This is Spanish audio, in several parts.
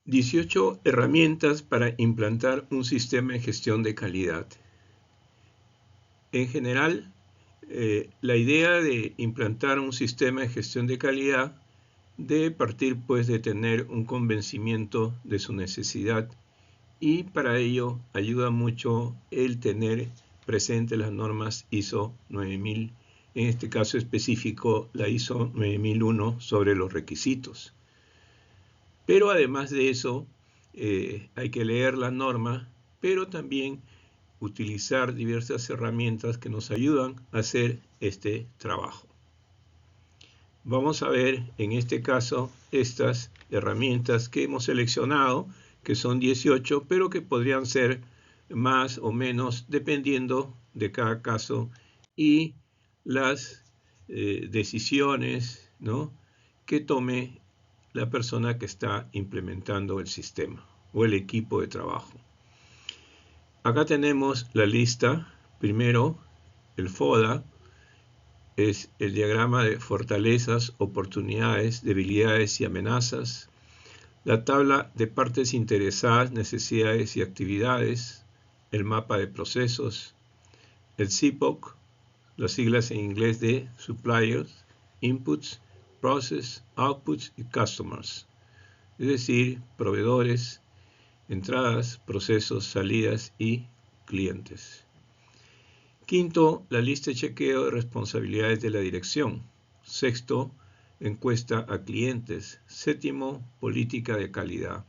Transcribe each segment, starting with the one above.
18 herramientas para implantar un sistema de gestión de calidad. En general, la idea de implantar un sistema de gestión de calidad debe partir pues de tener un convencimiento de su necesidad, y para ello ayuda mucho el tener presente las normas ISO 9000, en este caso específico la ISO 9001 sobre los requisitos. Pero además de eso, hay que leer la norma, pero también utilizar diversas herramientas que nos ayudan a hacer este trabajo. Vamos a ver en este caso estas herramientas que hemos seleccionado, que son 18, pero que podrían ser más o menos dependiendo de cada caso y las decisiones, ¿no?, que tome la persona que está implementando el sistema o el equipo de trabajo. Acá tenemos la lista. Primero, el FODA es el diagrama de fortalezas, oportunidades, debilidades y amenazas. La tabla de partes interesadas, necesidades y actividades. El mapa de procesos. El CIPOC, las siglas en inglés de Suppliers, Inputs, Process, Outputs y Customers. Es decir, proveedores, entradas, procesos, salidas y clientes. Quinto, la lista de chequeo de responsabilidades de la dirección. Sexto, encuesta a clientes. Séptimo, política de calidad.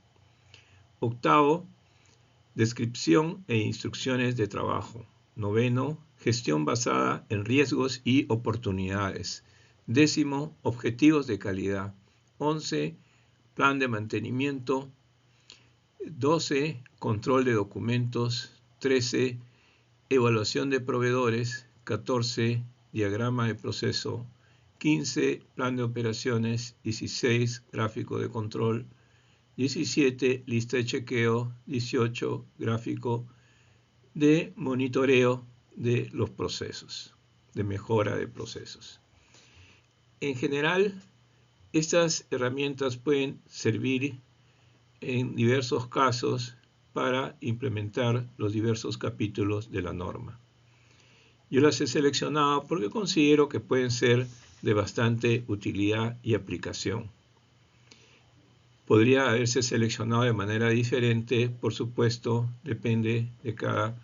Octavo, descripción e instrucciones de trabajo. Noveno, gestión basada en riesgos y oportunidades. Décimo, objetivos de calidad. 11, plan de mantenimiento. 12, control de documentos. 13, evaluación de proveedores. 14, diagrama de proceso. 15, plan de operaciones. 16, gráfico de control. 17, lista de chequeo. 18, gráfico de monitoreo de los procesos, de mejora de procesos. En general, estas herramientas pueden servir en diversos casos para implementar los diversos capítulos de la norma. Yo las he seleccionado porque considero que pueden ser de bastante utilidad y aplicación. Podría haberse seleccionado de manera diferente, por supuesto, depende de cada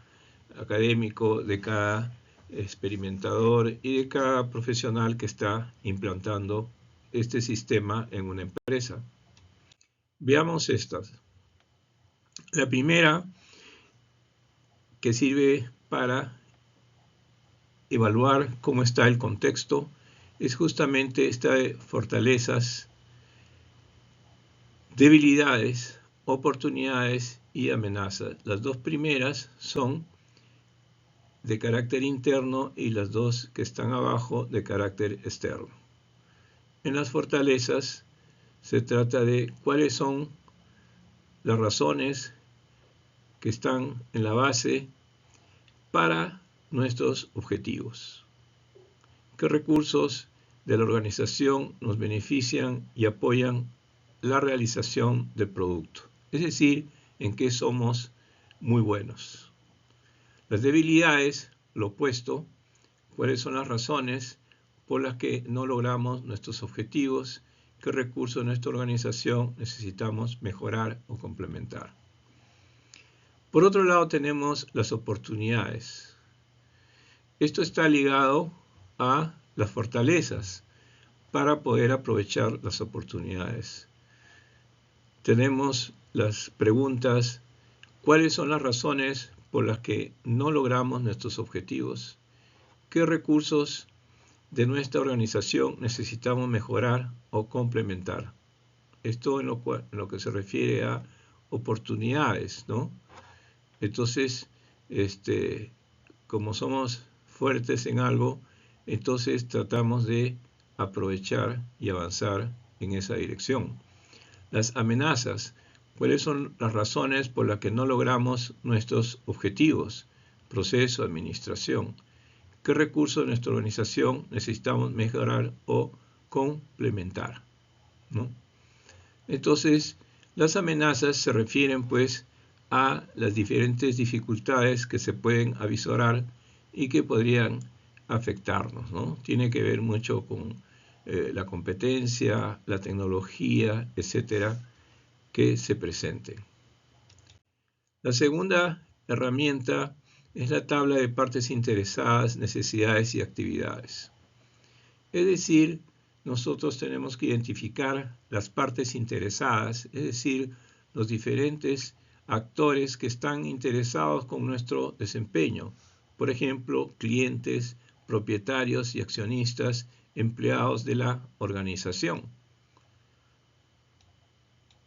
académico, de cada experimentador y de cada profesional que está implantando este sistema en una empresa. Veamos estas. La primera, que sirve para evaluar cómo está el contexto, es justamente esta de fortalezas, debilidades, oportunidades y amenazas. Las dos primeras son de carácter interno y las dos que están abajo de carácter externo. En las fortalezas se trata de cuáles son las razones que están en la base para nuestros objetivos. ¿Qué recursos de la organización nos benefician y apoyan la realización del producto? Es decir, en qué somos muy buenos. Las debilidades, lo opuesto, cuáles son las razones por las que no logramos nuestros objetivos, qué recursos de nuestra organización necesitamos mejorar o complementar. Por otro lado tenemos las oportunidades. Esto está ligado a las fortalezas para poder aprovechar las oportunidades. Tenemos las preguntas: ¿cuáles son las razones por las que no logramos nuestros objetivos? ¿Qué recursos de nuestra organización necesitamos mejorar o complementar? Esto en lo que se refiere a oportunidades, ¿no? Entonces, como somos fuertes en algo, entonces tratamos de aprovechar y avanzar en esa dirección. Las amenazas: ¿cuáles son las razones por las que no logramos nuestros objetivos? Proceso, administración. ¿Qué recursos de nuestra organización necesitamos mejorar o complementar? ¿No? Entonces, Las amenazas se refieren pues a las diferentes dificultades que se pueden avisorar y que podrían afectarnos, ¿no? Tiene que ver mucho con la competencia, la tecnología, etcétera, que se presenten. La segunda herramienta es la tabla de partes interesadas, necesidades y actividades. Es decir, nosotros tenemos que identificar las partes interesadas, es decir, los diferentes actores que están interesados con nuestro desempeño. Por ejemplo, clientes, propietarios y accionistas, empleados de la organización.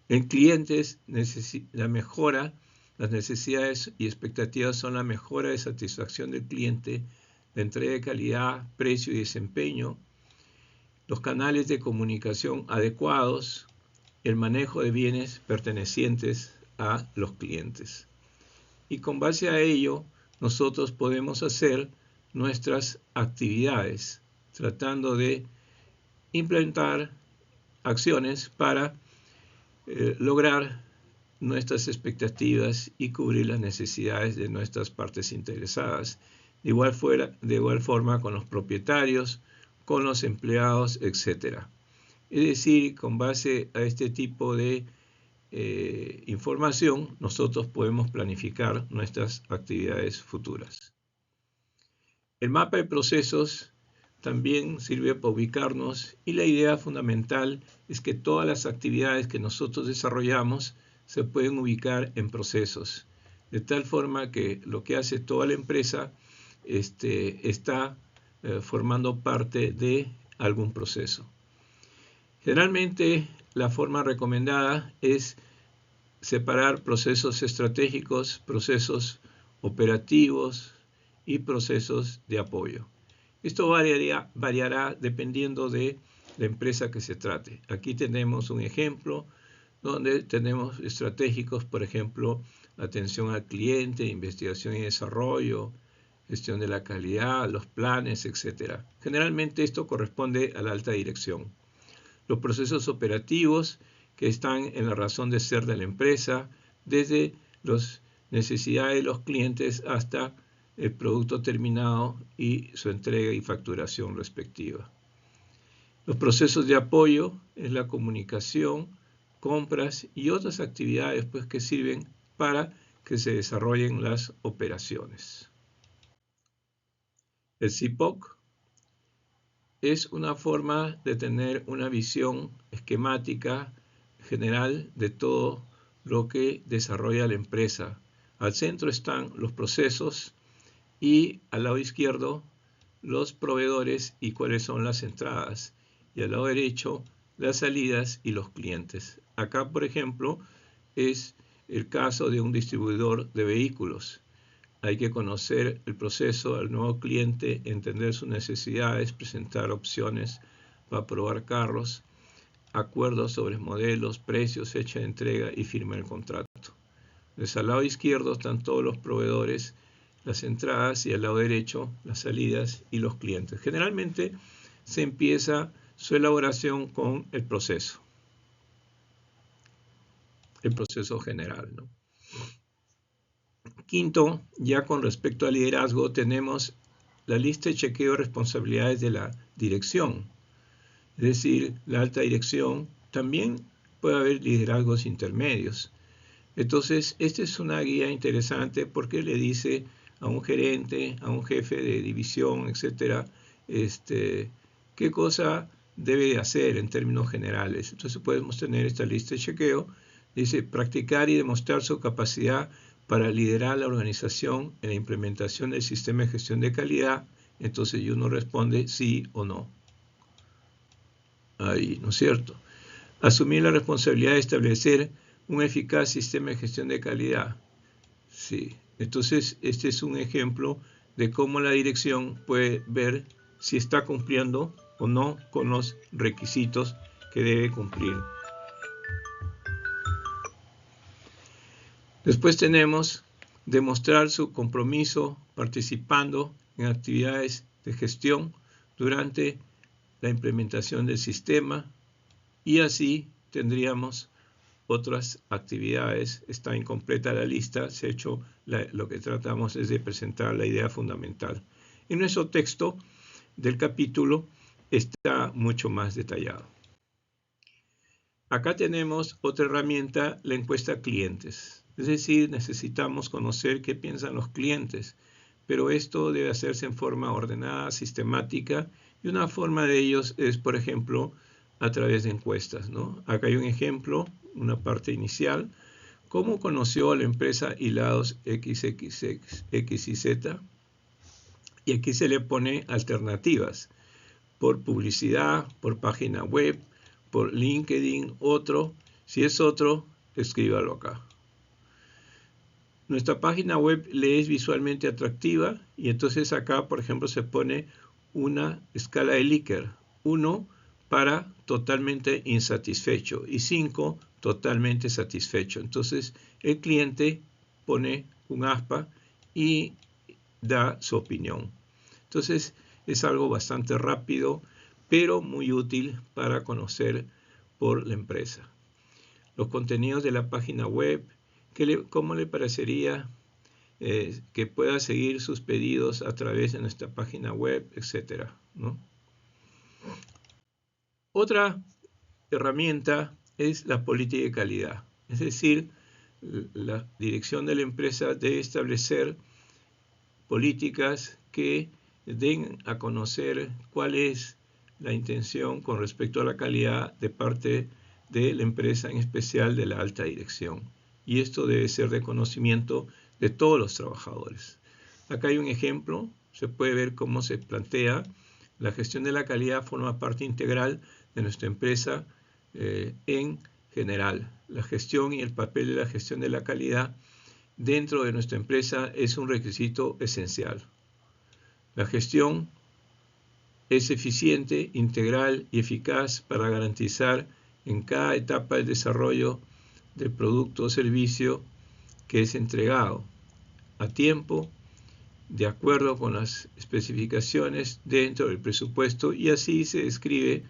En clientes, las necesidades y expectativas son la mejora de satisfacción del cliente, la entrega de calidad, precio y desempeño, los canales de comunicación adecuados, el manejo de bienes pertenecientes a los clientes. Y con base a ello, nosotros podemos hacer nuestras actividades, tratando de implementar acciones para lograr nuestras expectativas y cubrir las necesidades de nuestras partes interesadas. De igual forma con los propietarios, con los empleados, etc. Es decir, con base a este tipo de información, nosotros podemos planificar nuestras actividades futuras. El mapa de procesos también sirve para ubicarnos y la idea fundamental es que todas las actividades que nosotros desarrollamos se pueden ubicar en procesos, de tal forma que lo que hace toda la empresa está formando parte de algún proceso. Generalmente la forma recomendada es separar procesos estratégicos, procesos operativos y procesos de apoyo. Esto variará dependiendo de la empresa que se trate. Aquí tenemos un ejemplo donde tenemos estratégicos, por ejemplo, atención al cliente, investigación y desarrollo, gestión de la calidad, los planes, etc. Generalmente esto corresponde a la alta dirección. Los procesos operativos que están en la razón de ser de la empresa, desde las necesidades de los clientes hasta el producto terminado y su entrega y facturación respectiva. Los procesos de apoyo es la comunicación, compras y otras actividades pues, que sirven para que se desarrollen las operaciones. El CIPOC es una forma de tener una visión esquemática general de todo lo que desarrolla la empresa. Al centro están los procesos y al lado izquierdo los proveedores y cuáles son las entradas. Y al lado derecho las salidas y los clientes. Acá, por ejemplo, es el caso de un distribuidor de vehículos. Hay que conocer el proceso al nuevo cliente, entender sus necesidades, presentar opciones para probar carros, acuerdos sobre modelos, precios, fecha de entrega y firma del contrato. Entonces, al lado izquierdo están todos los proveedores, las entradas y al lado derecho las salidas y los clientes. Generalmente se empieza su elaboración con el proceso general, ¿no? Quinto, ya con respecto al liderazgo, tenemos la lista de chequeo de responsabilidades de la dirección. Es decir, la alta dirección también puede haber liderazgos intermedios. Entonces, esta es una guía interesante porque le dice a un gerente, a un jefe de división, etcétera, qué cosa debe de hacer en términos generales. Entonces podemos tener esta lista de chequeo. Dice, practicar y demostrar su capacidad para liderar la organización en la implementación del sistema de gestión de calidad. Entonces uno responde sí o no. Ahí, ¿no es cierto? Asumir la responsabilidad de establecer un eficaz sistema de gestión de calidad. Sí. Entonces, este es un ejemplo de cómo la dirección puede ver si está cumpliendo o no con los requisitos que debe cumplir. Después tenemos demostrar su compromiso participando en actividades de gestión durante la implementación del sistema y así tendríamos otras actividades. Está incompleta la lista. Se ha hecho lo que tratamos es de presentar la idea fundamental. En nuestro texto del capítulo está mucho más detallado. Acá tenemos otra herramienta, la encuesta clientes. Es decir, necesitamos conocer qué piensan los clientes, pero esto debe hacerse en forma ordenada, sistemática, y una forma de ellos es, por ejemplo, a través de encuestas, ¿no? Acá hay un ejemplo, una parte inicial. ¿Cómo conoció a la empresa Hilados X y Z? Y aquí se le pone alternativas, por publicidad, por página web, por LinkedIn, otro. Si es otro, escríbalo acá. Nuestra página web le es visualmente atractiva y entonces acá, por ejemplo, se pone una escala de Likert. 1 para totalmente insatisfecho y 5 totalmente satisfecho. Entonces el cliente pone un aspa y da su opinión. Entonces es algo bastante rápido, pero muy útil para conocer por la empresa. Los contenidos de la página web, ¿cómo le parecería que pueda seguir sus pedidos a través de nuestra página web, etcétera, ¿no? Otra herramienta es la política de calidad. Es decir, la dirección de la empresa debe establecer políticas que den a conocer cuál es la intención con respecto a la calidad de parte de la empresa, en especial de la alta dirección. Y esto debe ser de conocimiento de todos los trabajadores. Acá hay un ejemplo, se puede ver cómo se plantea. La gestión de la calidad forma parte integral de nuestra empresa en general. La gestión y el papel de la gestión de la calidad dentro de nuestra empresa es un requisito esencial. La gestión es eficiente, integral y eficaz para garantizar en cada etapa del desarrollo del producto o servicio que es entregado a tiempo, de acuerdo con las especificaciones dentro del presupuesto, y así se describe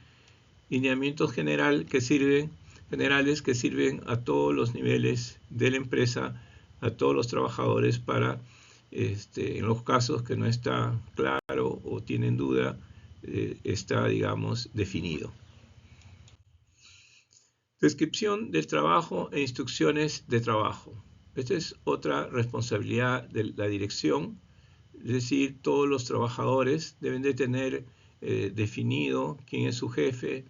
lineamientos generales que sirven a todos los niveles de la empresa, a todos los trabajadores para, en los casos que no está claro o tienen duda, está, digamos, definido. Descripción del trabajo e instrucciones de trabajo. Esta es otra responsabilidad de la dirección, es decir, todos los trabajadores deben de tener definido quién es su jefe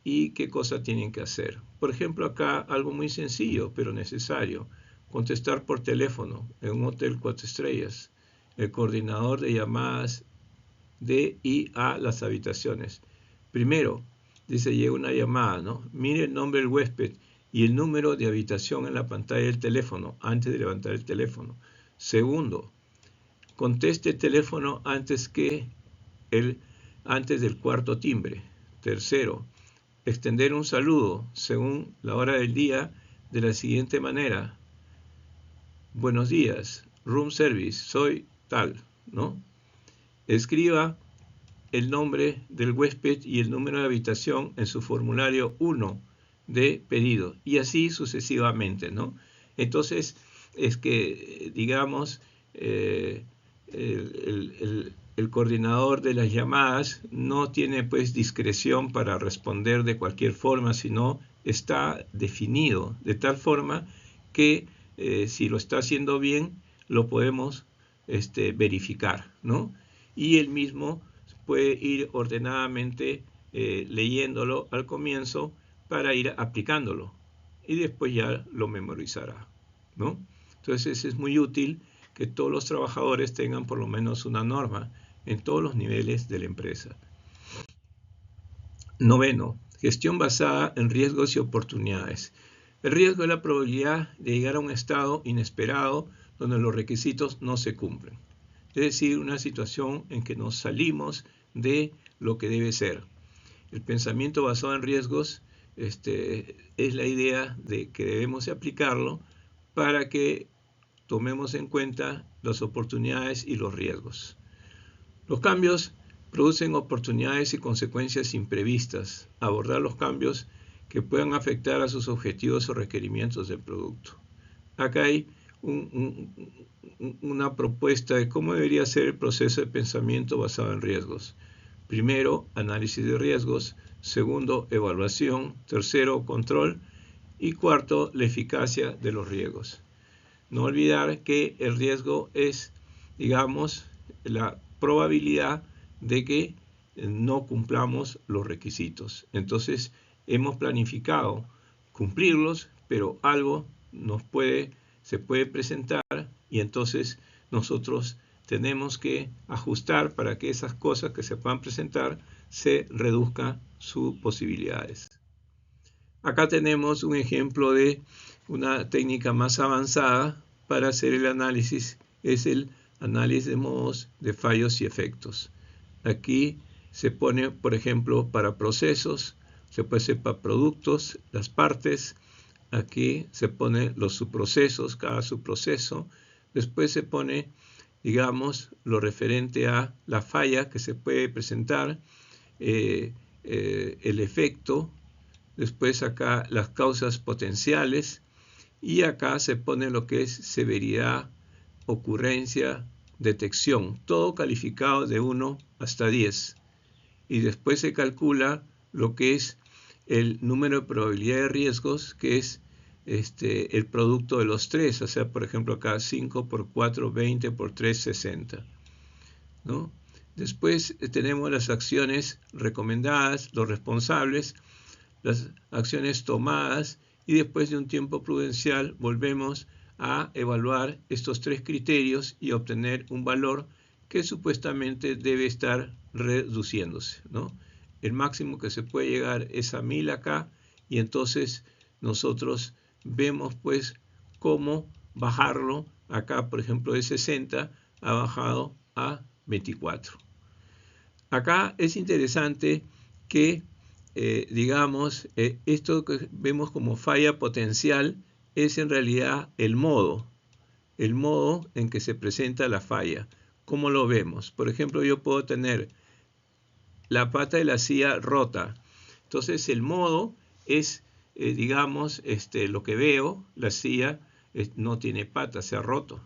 y qué cosa tienen que hacer. Por ejemplo, acá algo muy sencillo, pero necesario: contestar por teléfono en un hotel 4 estrellas. El coordinador de llamadas de y a las habitaciones. Primero, dice, llega una llamada, ¿no? Mire el nombre del huésped y el número de habitación en la pantalla del teléfono antes de levantar el teléfono. Segundo, conteste el teléfono antes del cuarto timbre. Tercero, extender un saludo según la hora del día de la siguiente manera: buenos días, room service, soy tal, ¿no? Escriba el nombre del huésped y el número de habitación en su formulario 1 de pedido, y así sucesivamente, ¿no? Entonces, es que, digamos, el coordinador de las llamadas no tiene, pues, discreción para responder de cualquier forma, sino está definido de tal forma que si lo está haciendo bien, lo podemos verificar, ¿no? Y él mismo puede ir ordenadamente leyéndolo al comienzo para ir aplicándolo, y después ya lo memorizará, ¿no? Entonces es muy útil que todos los trabajadores tengan por lo menos una norma en todos los niveles de la empresa. Noveno, gestión basada en riesgos y oportunidades. El riesgo es la probabilidad de llegar a un estado inesperado donde los requisitos no se cumplen. Es decir, una situación en que nos salimos de lo que debe ser. El pensamiento basado en riesgos es la idea de que debemos aplicarlo para que tomemos en cuenta las oportunidades y los riesgos. Los cambios producen oportunidades y consecuencias imprevistas. Abordar los cambios que puedan afectar a sus objetivos o requerimientos del producto. Acá hay una propuesta de cómo debería ser el proceso de pensamiento basado en riesgos. Primero, análisis de riesgos. Segundo, evaluación. Tercero, control. Y cuarto, la eficacia de los riesgos. No olvidar que el riesgo es, digamos, la probabilidad de que no cumplamos los requisitos. Entonces, hemos planificado cumplirlos, pero algo se puede presentar y entonces nosotros tenemos que ajustar para que esas cosas que se puedan presentar se reduzcan sus posibilidades. Acá tenemos un ejemplo de una técnica más avanzada para hacer el análisis, es el análisis de modos de fallos y efectos. Aquí se pone, por ejemplo, para procesos, se puede hacer para productos, las partes. Aquí se pone los subprocesos, cada subproceso. Después se pone, digamos, lo referente a la falla que se puede presentar, el efecto. Después acá las causas potenciales. Y acá se pone lo que es severidad, ocurrencia, detección. Todo calificado de 1 hasta 10. Y después se calcula lo que es el número de probabilidad de riesgos, que es el producto de los tres. O sea, por ejemplo, acá 5 por 4, 20 por 3, 60. ¿No? Después tenemos las acciones recomendadas, los responsables, las acciones tomadas, y después de un tiempo prudencial volvemos a evaluar estos tres criterios y obtener un valor que supuestamente debe estar reduciéndose, ¿no? El máximo que se puede llegar es a 1000 acá, y entonces nosotros vemos pues cómo bajarlo. Acá, por ejemplo, de 60 ha bajado a 24. Acá es interesante que digamos, esto que vemos como falla potencial es en realidad el modo en que se presenta la falla. ¿Cómo lo vemos? Por ejemplo, yo puedo tener la pata de la silla rota. Entonces, el modo es, digamos, lo que veo, la silla no tiene pata, se ha roto,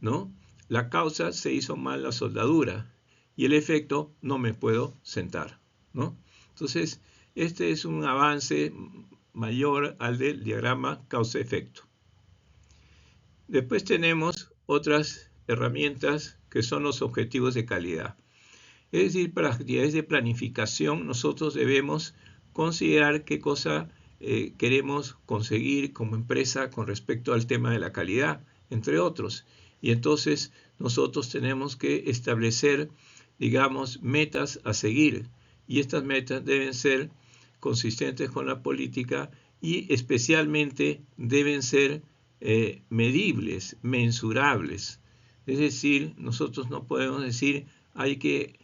¿no? La causa, se hizo mal la soldadura, y el efecto, no me puedo sentar, ¿no? Entonces, este es un avance mayor al del diagrama causa-efecto. Después tenemos otras herramientas que son los objetivos de calidad. Es decir, para actividades de planificación nosotros debemos considerar qué cosa queremos conseguir como empresa con respecto al tema de la calidad, entre otros. Y entonces nosotros tenemos que establecer, digamos, metas a seguir. Y estas metas deben ser consistentes con la política y especialmente deben ser medibles, mensurables. Es decir, nosotros no podemos decir hay que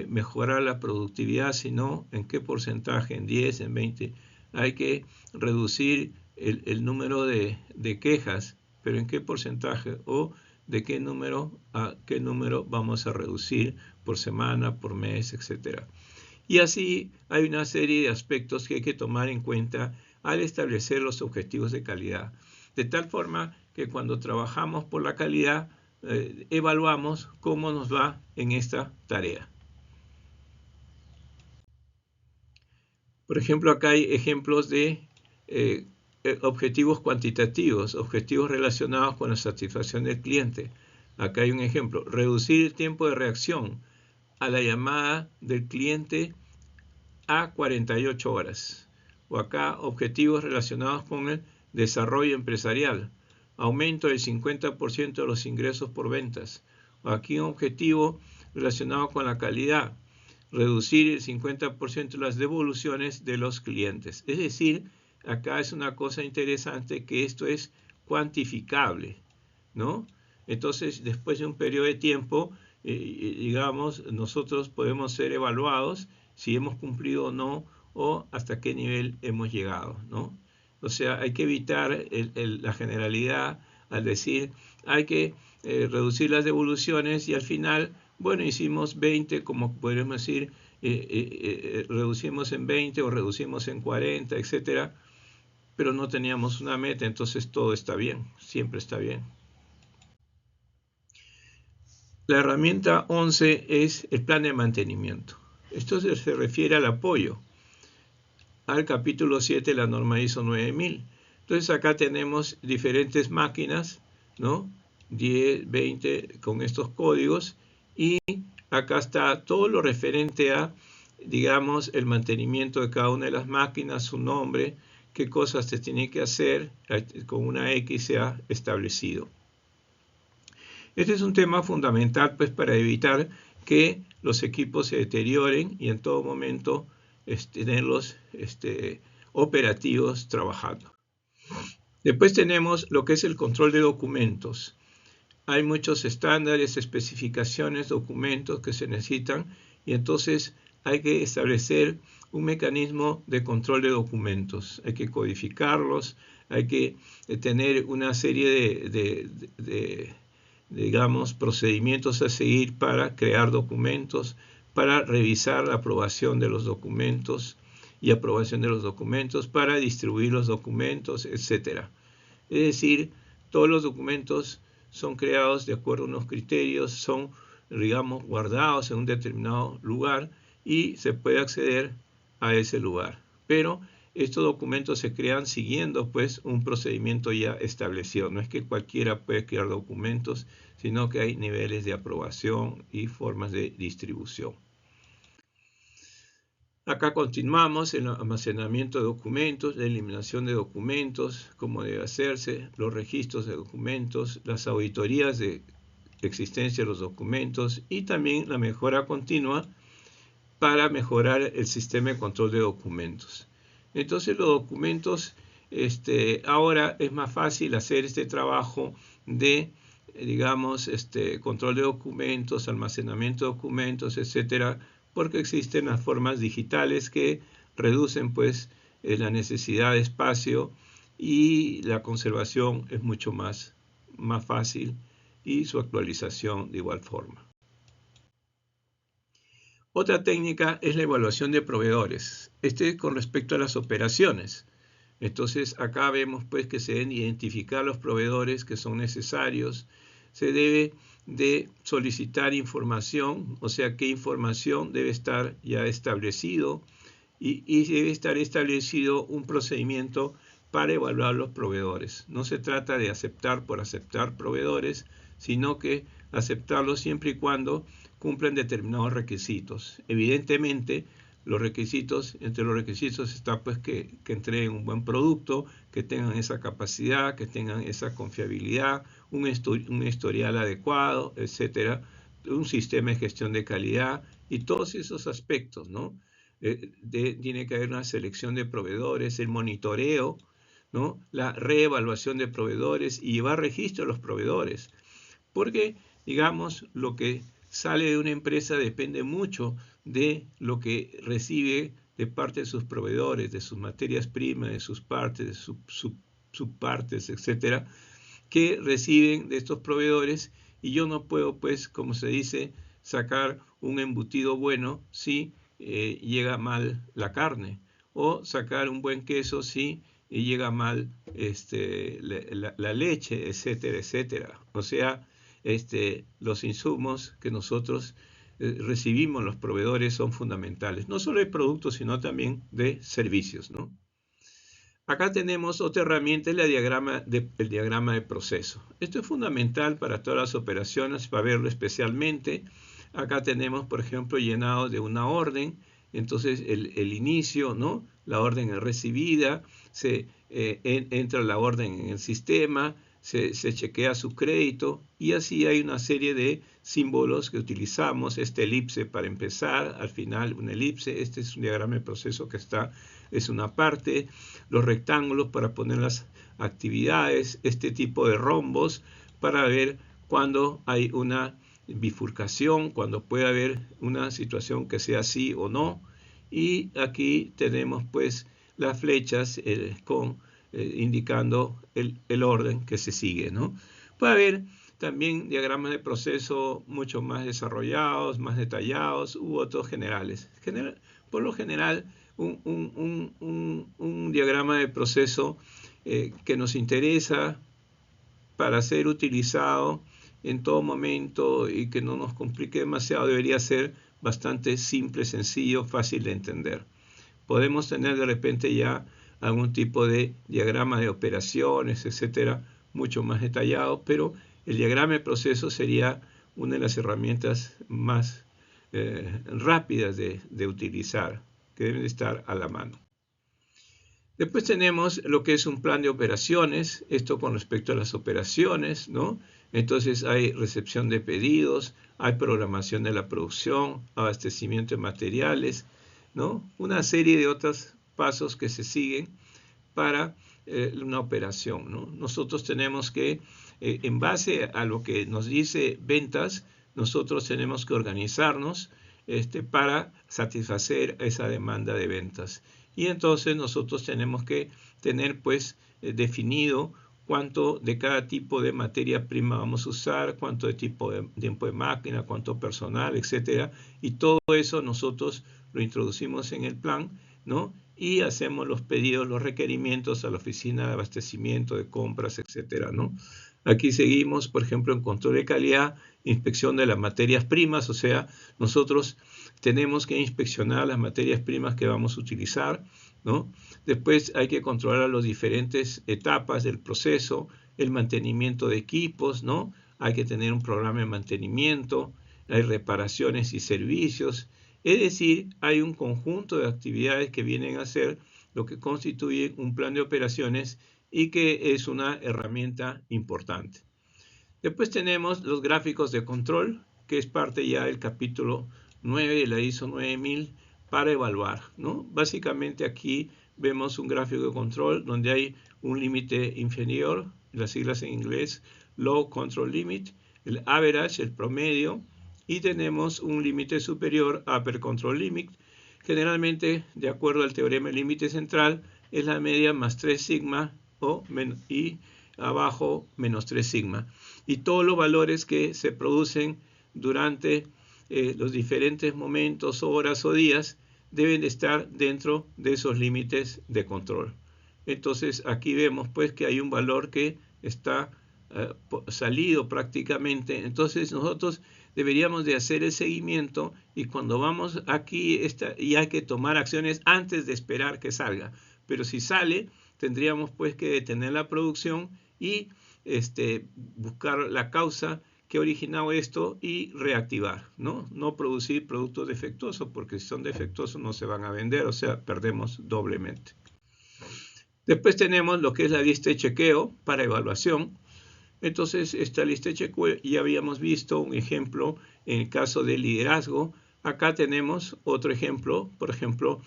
mejorar la productividad, sino en qué porcentaje, en 10, en 20. Hay que reducir el número de quejas, pero en qué porcentaje, o de qué número a qué número vamos a reducir por semana, por mes, etc. Y así hay una serie de aspectos que hay que tomar en cuenta al establecer los objetivos de calidad. De tal forma que cuando trabajamos por la calidad, evaluamos cómo nos va en esta tarea. Por ejemplo, acá hay ejemplos de objetivos cuantitativos, objetivos relacionados con la satisfacción del cliente. Acá hay un ejemplo: reducir el tiempo de reacción a la llamada del cliente a 48 horas. O acá, objetivos relacionados con el desarrollo empresarial, aumento del 50% de los ingresos por ventas. O aquí un objetivo relacionado con la calidad, reducir el 50% de las devoluciones de los clientes. Es decir, acá es una cosa interesante que esto es cuantificable, ¿no? Entonces, después de un periodo de tiempo, digamos, nosotros podemos ser evaluados si hemos cumplido o no, o hasta qué nivel hemos llegado, ¿no? O sea, hay que evitar la generalidad al decir hay que reducir las devoluciones y al final, bueno, hicimos 20, como podríamos decir, reducimos en 20 o reducimos en 40, etcétera, pero no teníamos una meta, entonces todo está bien, siempre está bien. La herramienta 11 es el plan de mantenimiento. Esto se refiere al apoyo al capítulo 7 de la norma ISO 9000. Entonces acá tenemos diferentes máquinas, ¿no? 10, 20 con estos códigos, y acá está todo lo referente a, digamos, el mantenimiento de cada una de las máquinas, su nombre, qué cosas se tiene que hacer, con una X se ha establecido. Este es un tema fundamental, pues, para evitar que los equipos se deterioren y en todo momento tenerlos operativos trabajando. Después tenemos lo que es el control de documentos. Hay muchos estándares, especificaciones, documentos que se necesitan, y entonces hay que establecer un mecanismo de control de documentos. Hay que codificarlos, hay que tener una serie de digamos, procedimientos a seguir para crear documentos, para revisar la aprobación de los documentos y aprobación de los documentos, para distribuir los documentos, etc. Es decir, todos los documentos son creados de acuerdo a unos criterios, son, digamos, guardados en un determinado lugar y se puede acceder a ese lugar. Pero estos documentos se crean siguiendo, pues, un procedimiento ya establecido. No es que cualquiera puede crear documentos, sino que hay niveles de aprobación y formas de distribución. Acá continuamos en el almacenamiento de documentos, la eliminación de documentos, cómo debe hacerse, los registros de documentos, las auditorías de existencia de los documentos y también la mejora continua para mejorar el sistema de control de documentos. Entonces los documentos, ahora es más fácil hacer este trabajo de, digamos, control de documentos, almacenamiento de documentos, etcétera, porque existen las formas digitales que reducen, pues, la necesidad de espacio y la conservación es mucho más fácil y su actualización de igual forma. Otra técnica es la evaluación de proveedores. Con respecto a las operaciones. Entonces acá vemos, pues, que se deben identificar los proveedores que son necesarios. Se debe de solicitar información, o sea, qué información debe estar ya establecido y debe estar establecido un procedimiento para evaluar los proveedores. No se trata de aceptar por aceptar proveedores, sino que aceptarlos siempre y cuando cumplen determinados requisitos. Evidentemente, entre los requisitos está, pues, que entreguen un buen producto, que tengan esa capacidad, que tengan esa confiabilidad, un historial adecuado, etcétera, un sistema de gestión de calidad y todos esos aspectos, ¿no? Tiene que haber una selección de proveedores, el monitoreo, ¿no? La reevaluación de proveedores y llevar registro de los proveedores. Porque, digamos, lo que sale de una empresa depende mucho de lo que recibe de parte de sus proveedores, de sus materias primas, de sus partes, de sus subpartes, etcétera, que reciben de estos proveedores, y yo no puedo, pues, como se dice, sacar un embutido bueno si llega mal la carne, o sacar un buen queso si llega mal la leche, etcétera, etcétera. O sea, los insumos que nosotros recibimos, los proveedores, son fundamentales, no solo de productos, sino también de servicios, ¿no? Acá tenemos otra herramienta, el diagrama de proceso. Esto es fundamental para todas las operaciones, para verlo especialmente. Acá tenemos, por ejemplo, llenado de una orden, entonces el inicio, ¿no? La orden es recibida, entra la orden en el sistema, se chequea su crédito, y así hay una serie de símbolos que utilizamos. Elipse para empezar, al final una elipse. Este es un diagrama de proceso que es una parte. Los rectángulos para poner las actividades, este tipo de rombos para ver cuando hay una bifurcación, cuando puede haber una situación que sea sí o no. Y aquí tenemos, pues, las flechas indicando el orden que se sigue, ¿no? Puede haber también diagramas de proceso mucho más desarrollados, más detallados, u otros generales. Por lo general, un diagrama de proceso que nos interesa para ser utilizado en todo momento y que no nos complique demasiado, debería ser bastante simple, sencillo, fácil de entender. Podemos tener de repente ya algún tipo de diagrama de operaciones, etcétera, mucho más detallado, pero el diagrama de proceso sería una de las herramientas más rápidas de utilizar, que deben estar a la mano. Después tenemos lo que es un plan de operaciones, esto con respecto a las operaciones, ¿no? Entonces hay recepción de pedidos, hay programación de la producción, abastecimiento de materiales, ¿no? Una serie de otros pasos que se siguen para una operación, ¿no? Nosotros tenemos que, en base a lo que nos dice ventas, nosotros tenemos que organizarnos para satisfacer esa demanda de ventas. Y entonces nosotros tenemos que tener pues definido cuánto de cada tipo de materia prima vamos a usar, cuánto de tiempo de máquina, cuánto personal, etcétera. Y todo eso nosotros lo introducimos en el plan, ¿no? Y hacemos los pedidos, los requerimientos a la oficina de abastecimiento, de compras, etcétera, ¿no? Aquí seguimos, por ejemplo, en control de calidad, inspección de las materias primas, o sea, nosotros tenemos que inspeccionar las materias primas que vamos a utilizar, ¿no? Después hay que controlar las diferentes etapas del proceso, el mantenimiento de equipos, ¿no? Hay que tener un programa de mantenimiento, hay reparaciones y servicios. Es decir, hay un conjunto de actividades que vienen a ser lo que constituye un plan de operaciones y que es una herramienta importante. Después tenemos los gráficos de control, que es parte ya del capítulo 9 de la ISO 9000 para evaluar, ¿no? Básicamente aquí vemos un gráfico de control donde hay un límite inferior, las siglas en inglés, Low Control Limit, el average, el promedio, y tenemos un límite superior, Upper Control Limit. Generalmente, de acuerdo al teorema del límite central, es la media más 3 sigma y abajo menos 3 sigma. Y todos los valores que se producen durante los diferentes momentos, horas o días deben estar dentro de esos límites de control. Entonces aquí vemos pues que hay un valor que está salido prácticamente. Entonces nosotros deberíamos de hacer el seguimiento y cuando vamos aquí y hay que tomar acciones antes de esperar que salga. Pero si sale, tendríamos pues que detener la producción y buscar la causa que ha originado esto y reactivar, ¿no? No producir productos defectuosos, porque si son defectuosos no se van a vender, o sea, perdemos doblemente. Después tenemos lo que es la lista de chequeo para evaluación. Entonces, esta lista de chequeo ya habíamos visto un ejemplo en el caso de liderazgo. Acá tenemos otro ejemplo, por ejemplo,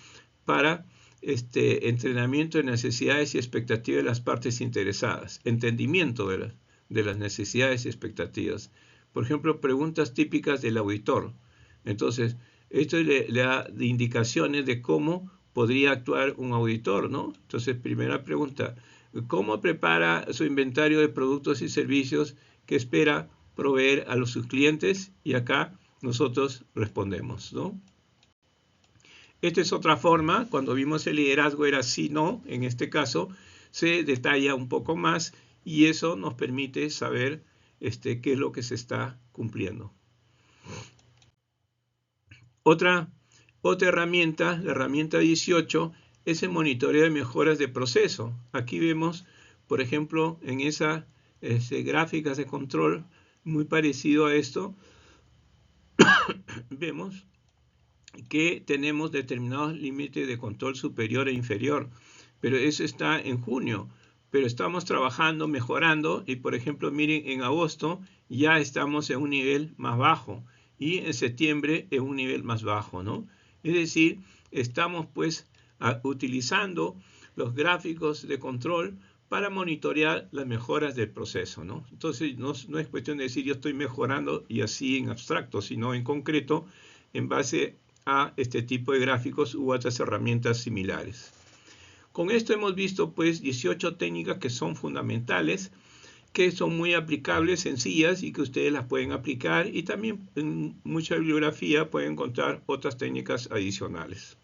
para entrenamiento de necesidades y expectativas de las partes interesadas, entendimiento de las necesidades y expectativas. Por ejemplo, preguntas típicas del auditor. Entonces, esto le da indicaciones de cómo podría actuar un auditor, ¿no? Entonces, primera pregunta, ¿cómo prepara su inventario de productos y servicios que espera proveer a sus clientes? Y acá nosotros respondemos, ¿no? Esta es otra forma, cuando vimos el liderazgo era sí, no, en este caso se detalla un poco más y eso nos permite saber qué es lo que se está cumpliendo. Otra herramienta, la herramienta 18, es el monitoreo de mejoras de proceso. Aquí vemos, por ejemplo, en esa gráficas de control muy parecido a esto, vemos que tenemos determinados límites de control superior e inferior, pero eso está en junio, pero estamos trabajando, mejorando, y por ejemplo, miren, en agosto ya estamos en un nivel más bajo, y en septiembre en un nivel más bajo, ¿no? Es decir, estamos pues utilizando los gráficos de control para monitorear las mejoras del proceso, ¿no? Entonces, no es cuestión de decir yo estoy mejorando y así en abstracto, sino en concreto, en base a este tipo de gráficos u otras herramientas similares. Con esto hemos visto pues 18 técnicas que son fundamentales que son muy aplicables, sencillas y que ustedes las pueden aplicar, y también en mucha bibliografía pueden encontrar otras técnicas adicionales.